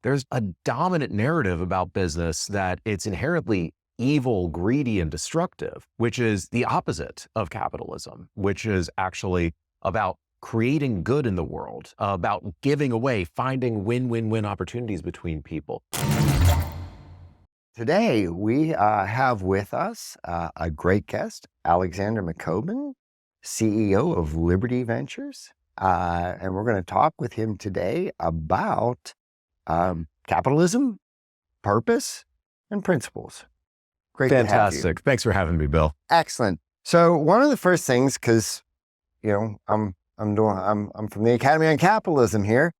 there's a dominant narrative about business that it's inherently evil, greedy, and destructive, which is the opposite of capitalism, which is actually about creating good in the world, about giving away, finding win-win-win opportunities between people. Today, we have with us a great guest, Alexander McCobin, CEO of Liberty Ventures. And we're going to talk with him today about capitalism, purpose, and principles. Great to have you. Fantastic. Thanks for having me, Bill. Excellent. So one of the first things, because I'm from the Academy on Capitalism here.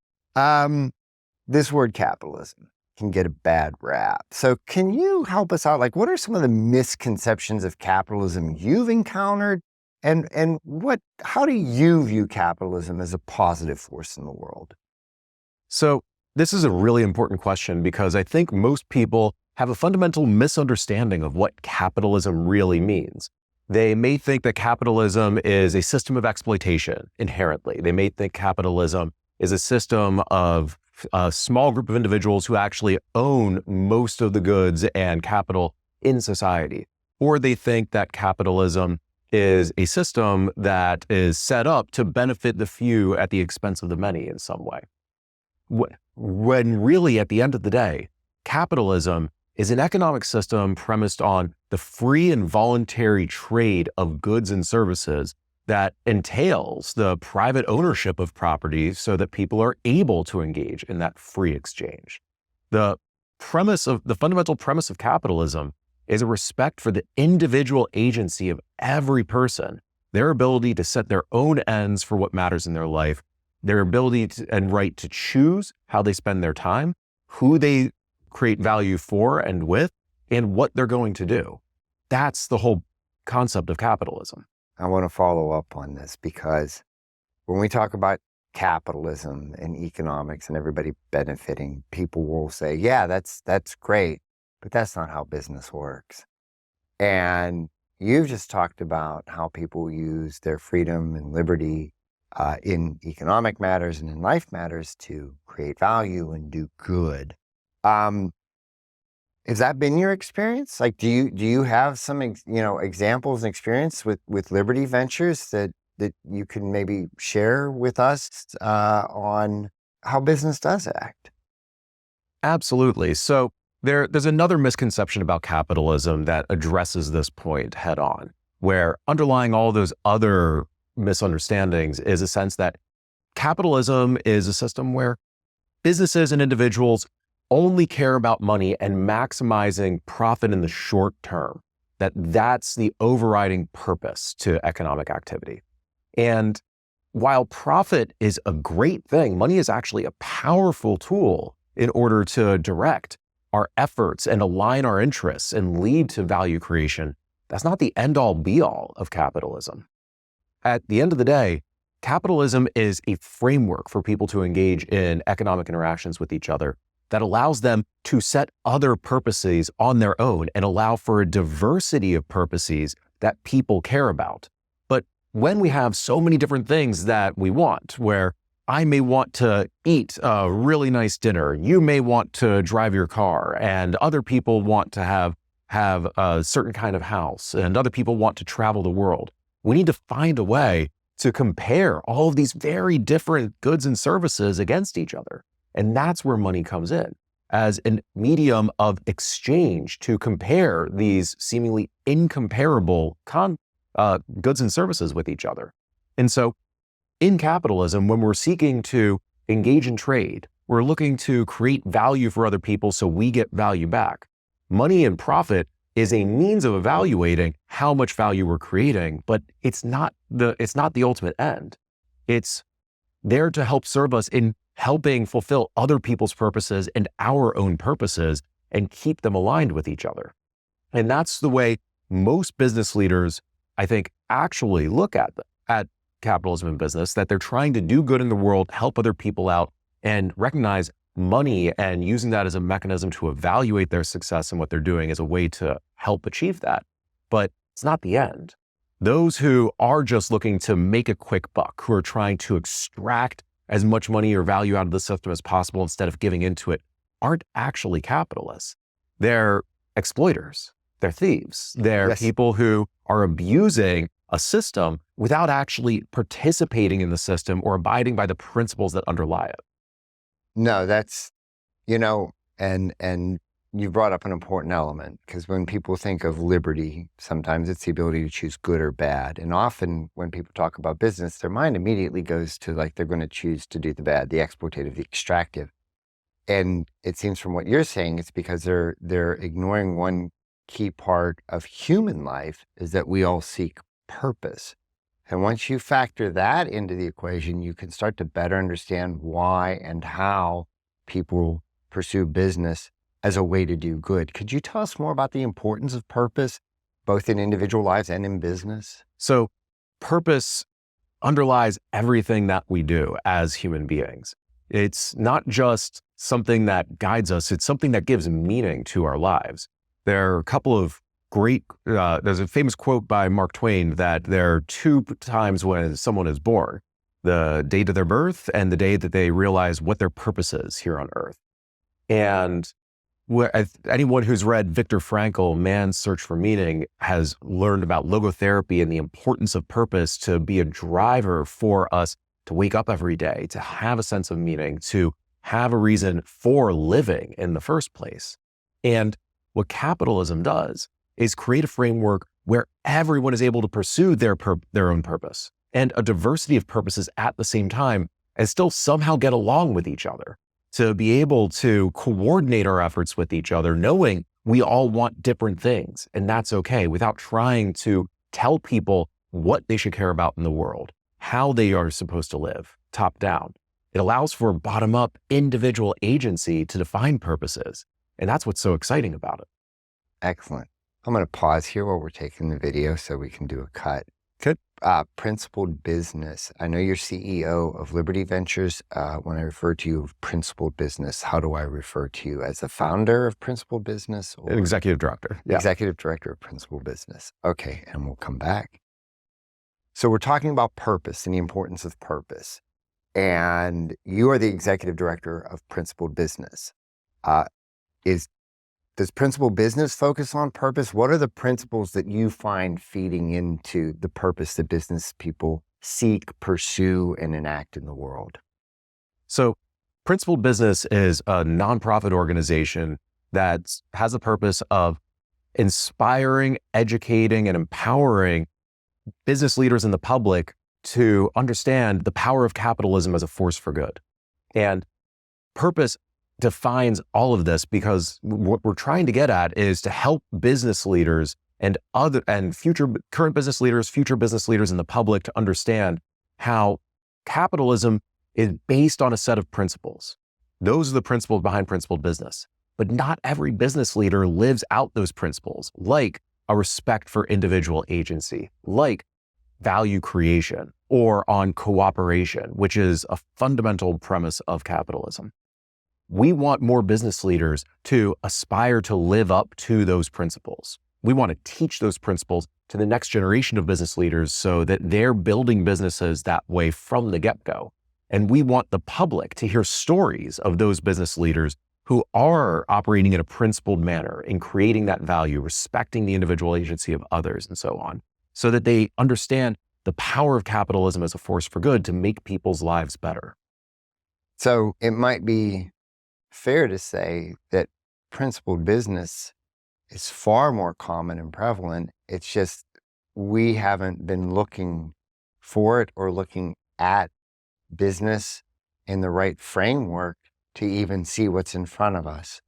This word capitalism can get a bad rap. So can you help us out? Like, what are some of the misconceptions of capitalism you've encountered? And how do you view capitalism as a positive force in the world? So this is a really important question because I think most people have a fundamental misunderstanding of what capitalism really means. They may think that capitalism is a system of exploitation inherently. They may think capitalism is a system of a small group of individuals who actually own most of the goods and capital in society. Or they think that capitalism is a system that is set up to benefit the few at the expense of the many in some way. When really, at the end of the day, capitalism is an economic system premised on the free and voluntary trade of goods and services that entails the private ownership of property so that people are able to engage in that free exchange. The fundamental premise of capitalism is a respect for the individual agency of every person, their ability to set their own ends for what matters in their life, their ability and right to choose how they spend their time, who they create value for and with, and what they're going to do. That's the whole concept of capitalism. I want to follow up on this because when we talk about capitalism and economics and everybody benefiting, people will say, yeah, that's great, but that's not how business works. And you've just talked about how people use their freedom and liberty in economic matters and in life matters to create value and do good. Has that been your experience? Like, do you have some, examples and experience with Liberty Ventures that you can maybe share with us on how business does act? Absolutely. So there's another misconception about capitalism that addresses this point head on, where underlying all those other misunderstandings is a sense that capitalism is a system where businesses and individuals only care about money and maximizing profit in the short term, that's the overriding purpose to economic activity. And while profit is a great thing, money is actually a powerful tool in order to direct our efforts and align our interests and lead to value creation. That's not the end-all be-all of capitalism. At the end of the day, capitalism is a framework for people to engage in economic interactions with each other that allows them to set other purposes on their own and allow for a diversity of purposes that people care about. But when we have so many different things that we want, where I may want to eat a really nice dinner, you may want to drive your car, and other people want to have a certain kind of house, and other people want to travel the world, we need to find a way to compare all of these very different goods and services against each other. And that's where money comes in as a medium of exchange to compare these seemingly incomparable goods and services with each other. And so in capitalism, when we're seeking to engage in trade, we're looking to create value for other people so we get value back. Money and profit is a means of evaluating how much value we're creating, but it's not the ultimate end. It's there to help serve us in helping fulfill other people's purposes and our own purposes and keep them aligned with each other. And that's the way most business leaders, I think, actually look at capitalism and business, that they're trying to do good in the world, help other people out, and recognize money and using that as a mechanism to evaluate their success and what they're doing as a way to help achieve that. But it's not the end. Those who are just looking to make a quick buck, who are trying to extract as much money or value out of the system as possible instead of giving into it, aren't actually capitalists. They're exploiters. They're thieves. They're Yes. people who are abusing a system without actually participating in the system or abiding by the principles that underlie it. No, that's, and you brought up an important element, because when people think of liberty, sometimes it's the ability to choose good or bad. And often when people talk about business, their mind immediately goes to like, they're going to choose to do the bad, the exploitative, the extractive. And it seems from what you're saying, it's because they're ignoring one key part of human life, is that we all seek purpose. And once you factor that into the equation, you can start to better understand why and how people pursue business as a way to do good. Could you tell us more about the importance of purpose, both in individual lives and in business? So purpose underlies everything that we do as human beings. It's not just something that guides us, it's something that gives meaning to our lives. There are a couple of great, there's a famous quote by Mark Twain that there are two times when someone is born: the date of their birth and the day that they realize what their purpose is here on earth. And anyone who's read Viktor Frankl, Man's Search for Meaning, has learned about logotherapy and the importance of purpose to be a driver for us to wake up every day, to have a sense of meaning, to have a reason for living in the first place. And what capitalism does is create a framework where everyone is able to pursue their own purpose and a diversity of purposes at the same time, and still somehow get along with each other, to be able to coordinate our efforts with each other, knowing we all want different things, and that's okay, without trying to tell people what they should care about in the world, how they are supposed to live, top down. It allows for bottom-up individual agency to define purposes, and that's what's so exciting about it. Excellent. I'm going to pause here while we're taking the video so we can do a cut. Good. Principled business. I know you're CEO of Liberty Ventures. When I refer to you of principled business, how do I refer to you? As a founder of Principled Business? Or Executive director. Yeah. Executive director of Principled Business. Okay, and we'll come back. So we're talking about purpose and the importance of purpose. And you are the executive director of Principled Business. Does Principled Business focus on purpose? What are the principles that you find feeding into the purpose that business people seek, pursue, and enact in the world? So Principled Business is a nonprofit organization that has a purpose of inspiring, educating, and empowering business leaders and the public to understand the power of capitalism as a force for good. And purpose defines all of this, because what we're trying to get at is to help business leaders and current business leaders, future business leaders, and the public to understand how capitalism is based on a set of principles. Those are the principles behind Principled Business. But not every business leader lives out those principles, like a respect for individual agency, like value creation, or on cooperation, which is a fundamental premise of capitalism. We want more business leaders to aspire to live up to those principles. We want to teach those principles to the next generation of business leaders so that they're building businesses that way from the get-go. And we want the public to hear stories of those business leaders who are operating in a principled manner, in creating that value, respecting the individual agency of others, and so on, so that they understand the power of capitalism as a force for good to make people's lives better. So it might be fair to say that principled business is far more common and prevalent. It's just we haven't been looking for it or looking at business in the right framework to even see what's in front of us.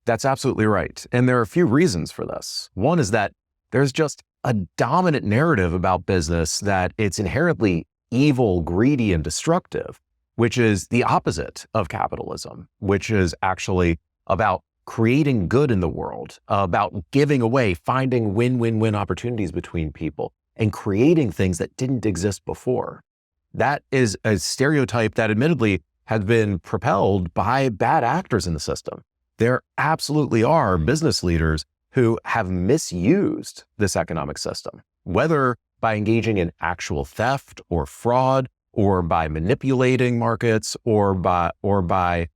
That's absolutely right. And there are a few reasons for this. One is that there's just a dominant narrative about business that it's inherently evil, greedy, and destructive, which is the opposite of capitalism, which is actually about creating good in the world, about giving away, finding win-win-win opportunities between people, and creating things that didn't exist before. That is a stereotype that admittedly has been propelled by bad actors in the system. There absolutely are business leaders who have misused this economic system, whether by engaging in actual theft or fraud, or by manipulating markets, or by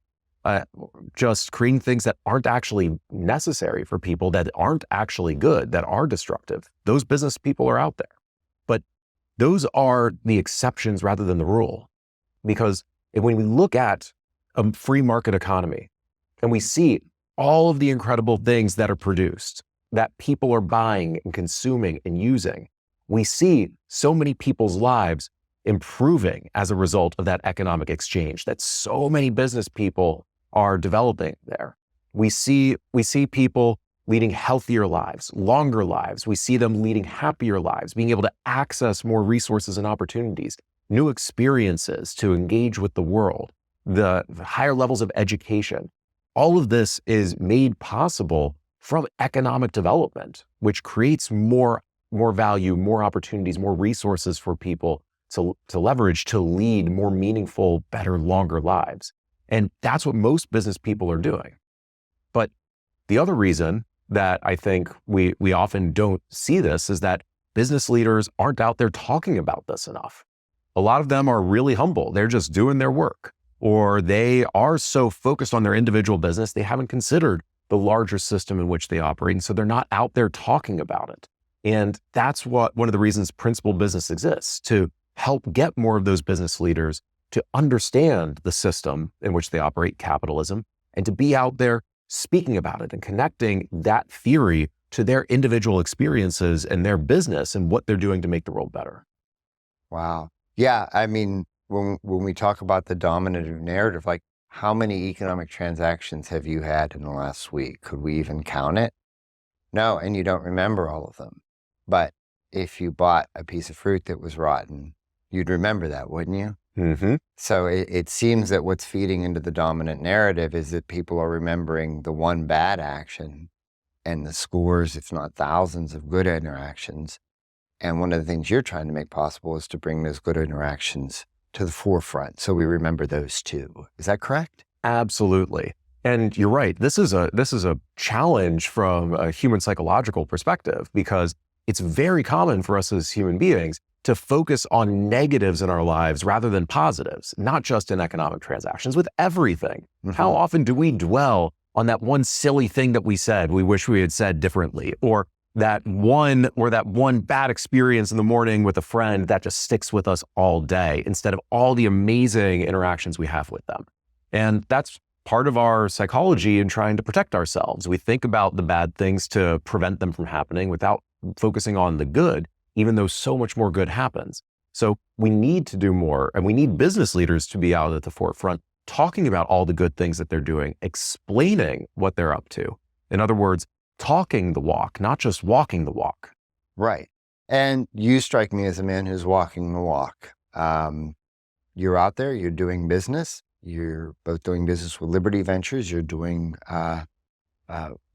just creating things that aren't actually necessary for people, that aren't actually good, that are destructive. Those business people are out there. But those are the exceptions rather than the rule. Because when we look at a free market economy and we see all of the incredible things that are produced, that people are buying and consuming and using, we see so many people's lives improving as a result of that economic exchange that so many business people are developing there. We see people leading healthier lives, longer lives. We see them leading happier lives, being able to access more resources and opportunities, new experiences to engage with the world, the higher levels of education. All of this is made possible from economic development, which creates more value, more opportunities, more resources for people to leverage to lead more meaningful, better, longer lives. And that's what most business people are doing. But the other reason that I think we often don't see this is that business leaders aren't out there talking about this enough. A lot of them are really humble. They're just doing their work, or they are so focused on their individual business, they haven't considered the larger system in which they operate. And so they're not out there talking about it. And that's one of the reasons principled business exists, to help get more of those business leaders to understand the system in which they operate, capitalism, and to be out there speaking about it and connecting that theory to their individual experiences and their business and what they're doing to make the world better. Wow. Yeah. I mean, when we talk about the dominative narrative, like, how many economic transactions have you had in the last week? Could we even count it? No. And you don't remember all of them. But if you bought a piece of fruit that was rotten, you'd remember that, wouldn't you? Mm-hmm. So it seems that what's feeding into the dominant narrative is that people are remembering the one bad action and the scores, if not thousands, of good interactions. And one of the things you're trying to make possible is to bring those good interactions to the forefront, so we remember those too. Is that correct? Absolutely. And you're right. This is a challenge from a human psychological perspective, because it's very common for us as human beings to focus on negatives in our lives rather than positives, not just in economic transactions, with everything. Mm-hmm. How often do we dwell on that one silly thing that we said we wish we had said differently, or that one bad experience in the morning with a friend that just sticks with us all day, instead of all the amazing interactions we have with them? And that's part of our psychology in trying to protect ourselves. We think about the bad things to prevent them from happening without focusing on the good, even though so much more good happens. So we need to do more, and we need business leaders to be out at the forefront, talking about all the good things that they're doing, explaining what they're up to. In other words, talking the walk, not just walking the walk. Right. And you strike me as a man who's walking the walk. You're out there, you're doing business. You're both doing business with Liberty Ventures. You're doing the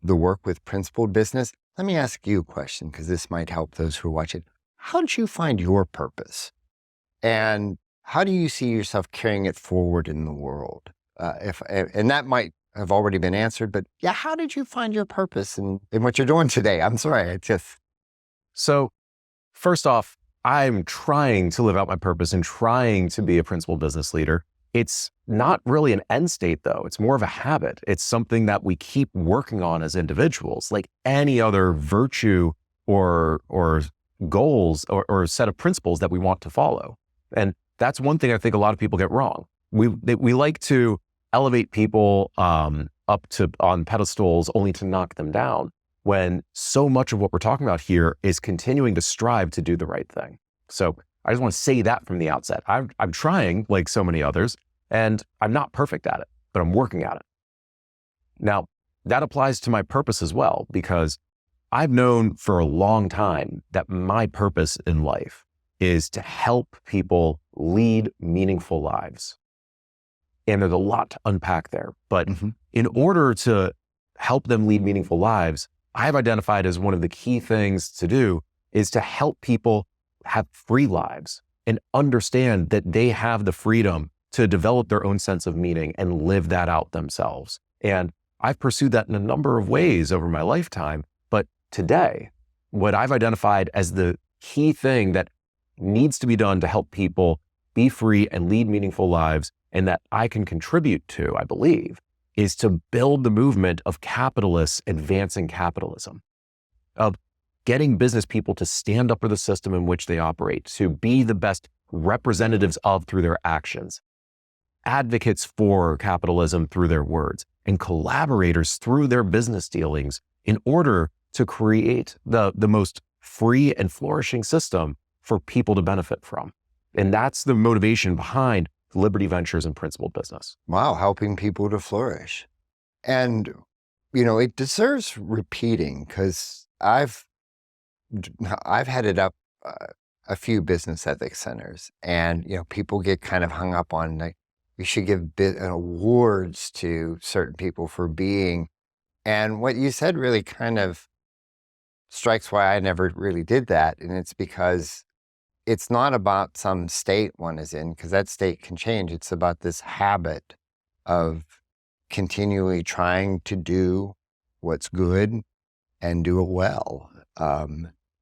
work with Principled Business. Let me ask you a question, because this might help those who are watching. How did you find your purpose? And how do you see yourself carrying it forward in the world? And that might have already been answered, but yeah, how did you find your purpose in what you're doing today? I'm sorry, So first off, I'm trying to live out my purpose and trying to be a principled business leader. It's not really an end state, though. It's more of a habit. It's something that we keep working on as individuals, like any other virtue or goals or set of principles that we want to follow. And that's one thing I think a lot of people get wrong. We like to elevate people on pedestals only to knock them down, when so much of what we're talking about here is continuing to strive to do the right thing. So I just want to say that from the outset. I'm trying, like so many others, and I'm not perfect at it, but I'm working at it. Now, that applies to my purpose as well, because I've known for a long time that my purpose in life is to help people lead meaningful lives. And there's a lot to unpack there. But in order to help them lead meaningful lives, I've identified as one of the key things to do is to help people have free lives and understand that they have the freedom to develop their own sense of meaning and live that out themselves. And I've pursued that in a number of ways over my lifetime. But today, what I've identified as the key thing that needs to be done to help people be free and lead meaningful lives, and that I can contribute to, I believe, is to build the movement of capitalists advancing capitalism, of getting business people to stand up for the system in which they operate, to be the best representatives of through their actions, advocates for capitalism through their words, and collaborators through their business dealings in order to create the most free and flourishing system for people to benefit from. And that's the motivation behind Liberty Ventures and Principled Business. Wow, helping people to flourish. And, it deserves repeating because I've headed up a few business ethics centers, and, people get kind of hung up on, like, we should give awards to certain people for being. And what you said really kind of strikes why I never really did that. And it's because it's not about some state one is in, because that state can change. It's about this habit of continually trying to do what's good and do it well.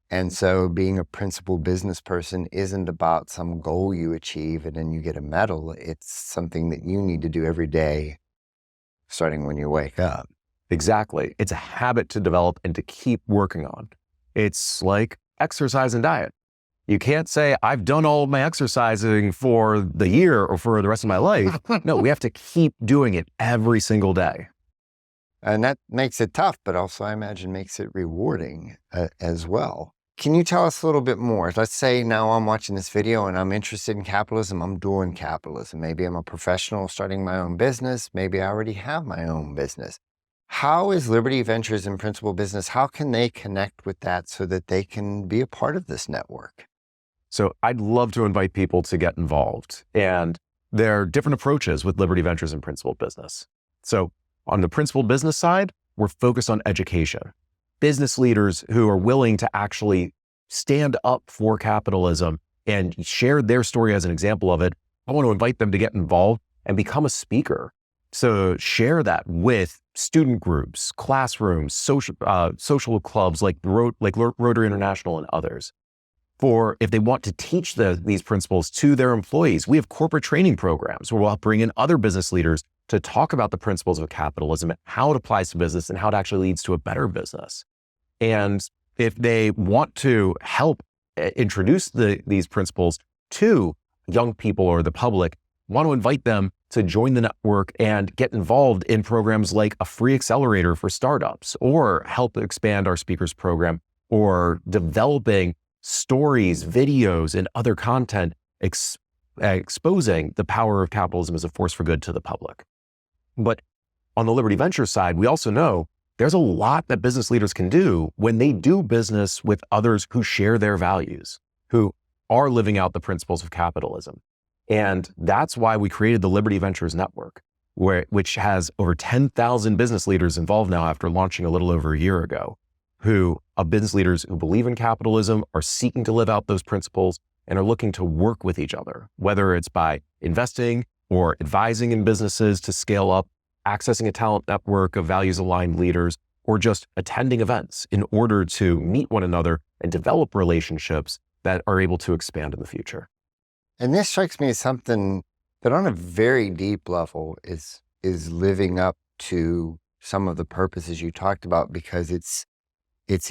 And so being a principled business person isn't about some goal you achieve and then you get a medal. It's something that you need to do every day, starting when you wake up. Exactly. It's a habit to develop and to keep working on. It's like exercise and diet. You can't say, I've done all of my exercising for the year or for the rest of my life. No, we have to keep doing it every single day. And that makes it tough, but also I imagine makes it rewarding as well. Can you tell us a little bit more? Let's say now I'm watching this video and I'm interested in capitalism. I'm doing capitalism. Maybe I'm a professional starting my own business. Maybe I already have my own business. How is Liberty Ventures and Principled Business, how can they connect with that so that they can be a part of this network? So I'd love to invite people to get involved. And there are different approaches with Liberty Ventures and Principled Business. So on the Principled Business side, we're focused on education. Business leaders who are willing to actually stand up for capitalism and share their story as an example of it. I want to invite them to get involved and become a speaker. So share that with student groups, classrooms, social clubs like Rotary International and others. For if they want to teach these principles to their employees, we have corporate training programs where we'll bring in other business leaders to talk about the principles of capitalism, how it applies to business, and how it actually leads to a better business. And if they want to help introduce these principles to young people or the public, want to invite them to join the network and get involved in programs like a free accelerator for startups, or help expand our speakers program, or developing stories, videos, and other content exposing the power of capitalism as a force for good to the public. But on the Liberty Ventures side, we also know there's a lot that business leaders can do when they do business with others who share their values, who are living out the principles of capitalism. And that's why we created the Liberty Ventures Network, which has over 10,000 business leaders involved now after launching a little over a year ago, who are business leaders who believe in capitalism, are seeking to live out those principles, and are looking to work with each other, whether it's by investing or advising in businesses to scale up, accessing a talent network of values-aligned leaders, or just attending events in order to meet one another and develop relationships that are able to expand in the future. And this strikes me as something that on a very deep level is living up to some of the purposes you talked about, because it's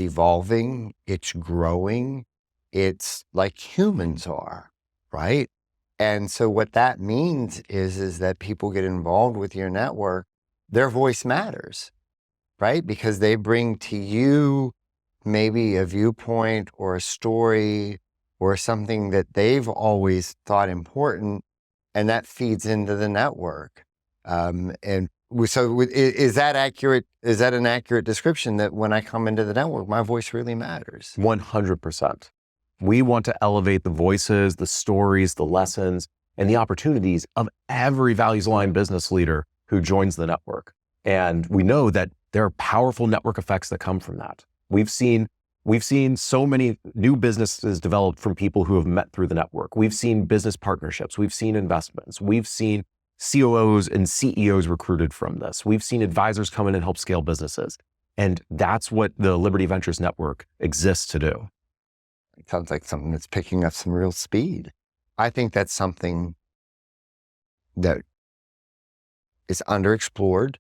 evolving, it's growing, it's like humans are, right? And so what that means is that people get involved with your network, their voice matters, right? Because they bring to you maybe a viewpoint or a story or something that they've always thought important, and that feeds into the network. So is that accurate? Is that an accurate description that when I come into the network, my voice really matters? 100%. We want to elevate the voices, the stories, the lessons, and the opportunities of every values-aligned business leader who joins the network. And we know that there are powerful network effects that come from that. We've seen so many new businesses developed from people who have met through the network. We've seen business partnerships. We've seen investments. We've seen COOs and CEOs recruited from this. We've seen advisors come in and help scale businesses. And that's what the Liberty Ventures Network exists to do. It sounds like something that's picking up some real speed. I think that's something that is underexplored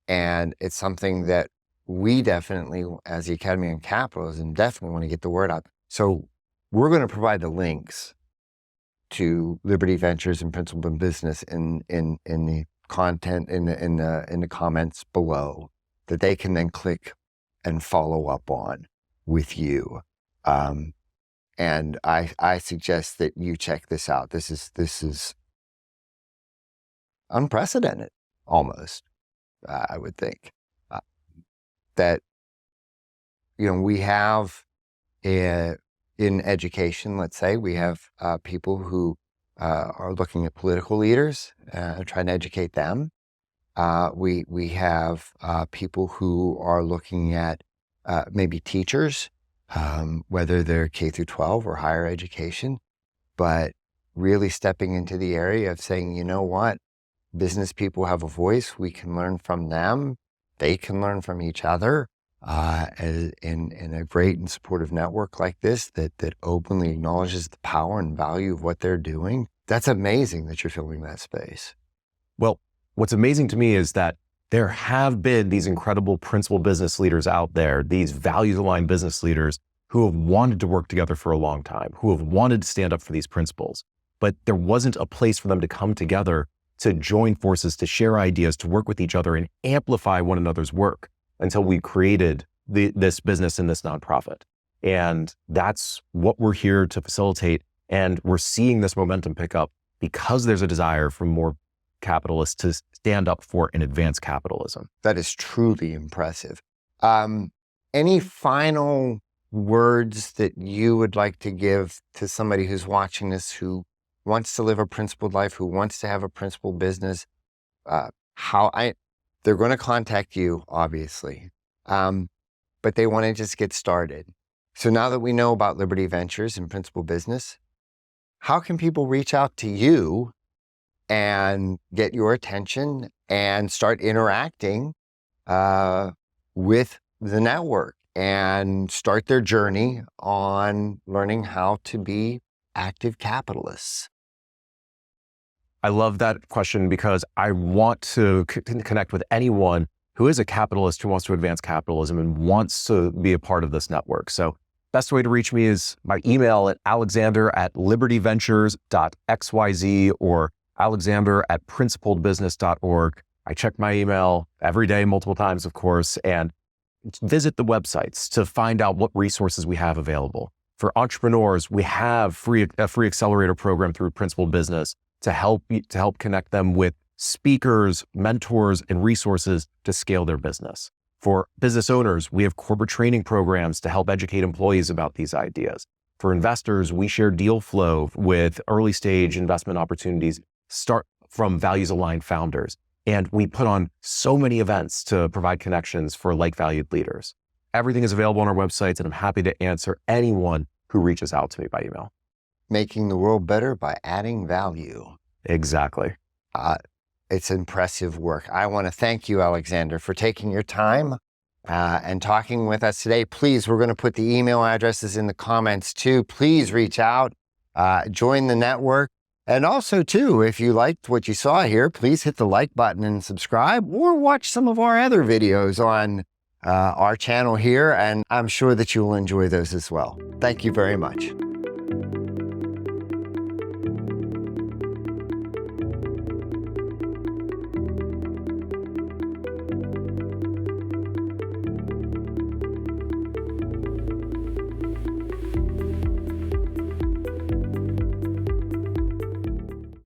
And it's something that we definitely, as the Academy on Capitalism, definitely want to get the word out. So we're going to provide the links to Liberty Ventures and Principled Business in the content in the comments below, that they can then click and follow up on with you. And I suggest that you check this out. This is unprecedented, almost. I would think that, you know, we have in education, let's say, we have people who are looking at political leaders, trying to educate them. We have people who are looking at maybe teachers, whether they're K through 12 or higher education, but really stepping into the area of saying, you know what, business people have a voice. We can learn from them. They can learn from each other. In a great and supportive network like this that openly acknowledges the power and value of what they're doing. That's amazing that you're filling that space. Well, what's amazing to me is that there have been these incredible principled business leaders out there, these values-aligned business leaders who have wanted to work together for a long time, who have wanted to stand up for these principles, but there wasn't a place for them to come together, to join forces, to share ideas, to work with each other and amplify one another's work until we created this business and this nonprofit. And that's what we're here to facilitate. And we're seeing this momentum pick up because there's a desire for more capitalists to stand up for and advance capitalism. That is truly impressive. Any final words that you would like to give to somebody who's watching this, who wants to live a principled life, who wants to have a principled business? They're going to contact you, obviously, but they want to just get started. So now that we know about Liberty Ventures and Principled Business, how can people reach out to you and get your attention and start interacting with the network and start their journey on learning how to be active capitalists? I love that question because I want to connect with anyone who is a capitalist, who wants to advance capitalism and wants to be a part of this network. So best way to reach me is my email at alexander@libertyventures.xyz or alexander@principledbusiness.org. I check my email every day, multiple times, of course, and visit the websites to find out what resources we have available. For entrepreneurs, we have a free accelerator program through Principled Business to help connect them with speakers, mentors, and resources to scale their business. For business owners, we have corporate training programs to help educate employees about these ideas. For investors, we share deal flow with early stage investment opportunities, start from values-aligned founders. And we put on so many events to provide connections for like-valued leaders. Everything is available on our websites, and I'm happy to answer anyone who reaches out to me by email. Making the world better by adding value. Exactly. It's impressive work. I want to thank you, Alexander, for taking your time and talking with us today. Please, we're going to put the email addresses in the comments too. Please reach out, join the network. And also too, if you liked what you saw here, please hit the like button and subscribe, or watch some of our other videos on our channel here. And I'm sure that you will enjoy those as well. Thank you very much.